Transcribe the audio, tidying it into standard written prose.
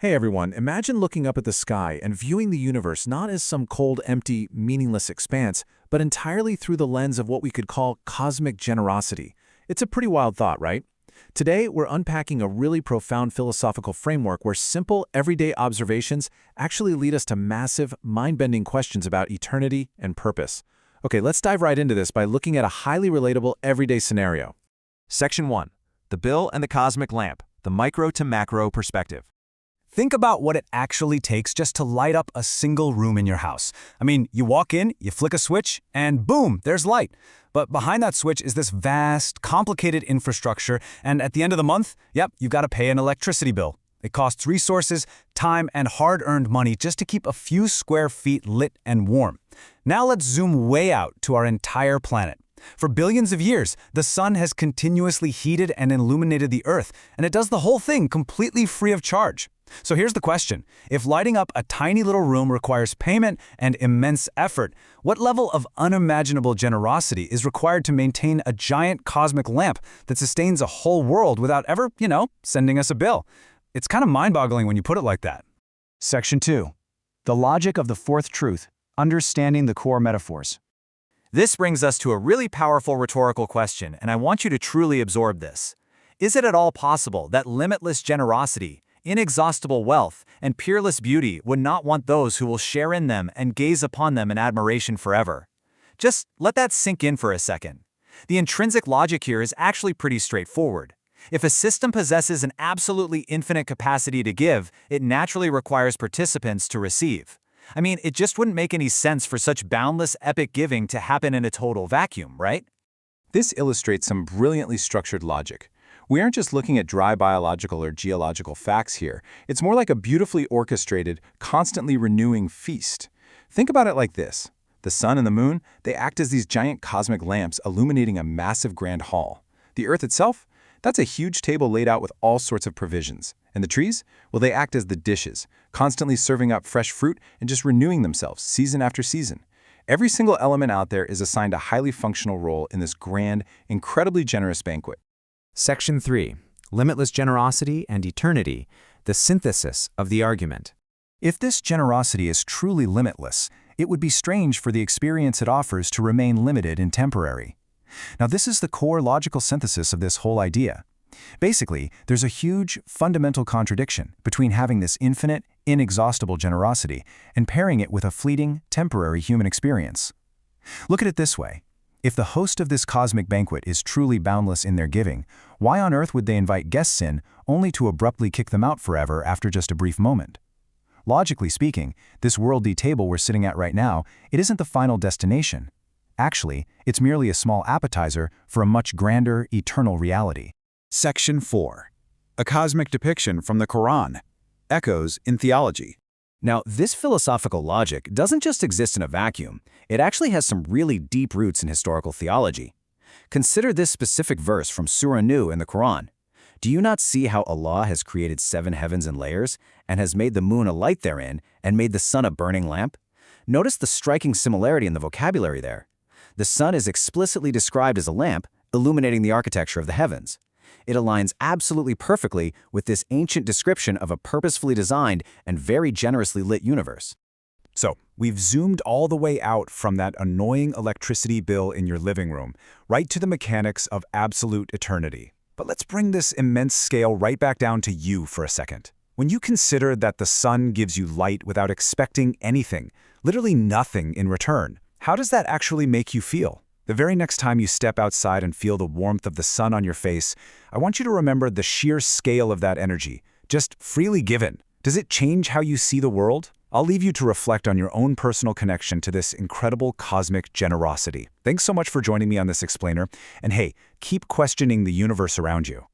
Hey everyone, imagine looking up at the sky and viewing the universe not as some cold, empty, meaningless expanse, but entirely through the lens of what we could call cosmic generosity. It's a pretty wild thought, right? Today, we're unpacking a really profound philosophical framework where simple, everyday observations actually lead us to massive, mind-bending questions about eternity and purpose. Okay, let's dive right into this by looking at a highly relatable everyday scenario. Section 1. The Bill and the Cosmic Lamp, the Micro to Macro Perspective. Think about what it actually takes just to light up a single room in your house. I mean, you walk in, you flick a switch, and boom, there's light. But behind that switch is this vast, complicated infrastructure, and at the end of the month, you've got to pay an electricity bill. It costs resources, time, and hard-earned money just to keep a few square feet lit and warm. Now let's zoom way out to our entire planet. For billions of years, the sun has continuously heated and illuminated the Earth, and it does the whole thing completely free of charge. So here's the question. If lighting up a tiny little room requires payment and immense effort, what level of unimaginable generosity is required to maintain a giant cosmic lamp that sustains a whole world without ever, sending us a bill? It's kind of mind-boggling when you put it like that. Section 2. The logic of the fourth truth, understanding the core metaphors. This brings us to a really powerful rhetorical question, and I want you to truly absorb this. Is it at all possible that limitless generosity, inexhaustible wealth, and peerless beauty would not want those who will share in them and gaze upon them in admiration forever? Just let that sink in for a second. The intrinsic logic here is actually pretty straightforward. If a system possesses an absolutely infinite capacity to give, it naturally requires participants to receive. I mean, it just wouldn't make any sense for such boundless epic giving to happen in a total vacuum, right? This illustrates some brilliantly structured logic. We aren't just looking at dry biological or geological facts here. It's more like a beautifully orchestrated, constantly renewing feast. Think about it like this. The sun and the moon, they act as these giant cosmic lamps illuminating a massive grand hall. The Earth itself? That's a huge table laid out with all sorts of provisions. And the trees? Well, they act as the dishes, constantly serving up fresh fruit and just renewing themselves season after season. Every single element out there is assigned a highly functional role in this grand, incredibly generous banquet. Section 3. Limitless generosity and eternity, the synthesis of the argument. If this generosity is truly limitless, it would be strange for the experience it offers to remain limited and temporary. Now, this is the core logical synthesis of this whole idea. Basically, there's a huge, fundamental contradiction between having this infinite, inexhaustible generosity and pairing it with a fleeting, temporary human experience. Look at it this way. If the host of this cosmic banquet is truly boundless in their giving, why on earth would they invite guests in only to abruptly kick them out forever after just a brief moment? Logically speaking, this worldly table we're sitting at right now, it isn't the final destination. Actually, it's merely a small appetizer for a much grander, eternal reality. Section 4. A cosmic depiction from the Qur'an. Echoes in theology. Now, this philosophical logic doesn't just exist in a vacuum. It actually has some really deep roots in historical theology. Consider this specific verse from Surah Nuh in the Qur'an. Do you not see how Allah has created 7 heavens in layers, and has made the moon a light therein, and made the sun a burning lamp? Notice the striking similarity in the vocabulary there. The sun is explicitly described as a lamp, illuminating the architecture of the heavens. It aligns absolutely perfectly with this ancient description of a purposefully designed and very generously lit universe. So, we've zoomed all the way out from that annoying electricity bill in your living room, right to the mechanics of absolute eternity. But let's bring this immense scale right back down to you for a second. When you consider that the sun gives you light without expecting anything, literally nothing in return, how does that actually make you feel? The very next time you step outside and feel the warmth of the sun on your face, I want you to remember the sheer scale of that energy, just freely given. Does it change how you see the world? I'll leave you to reflect on your own personal connection to this incredible cosmic generosity. Thanks so much for joining me on this explainer, and hey, keep questioning the universe around you.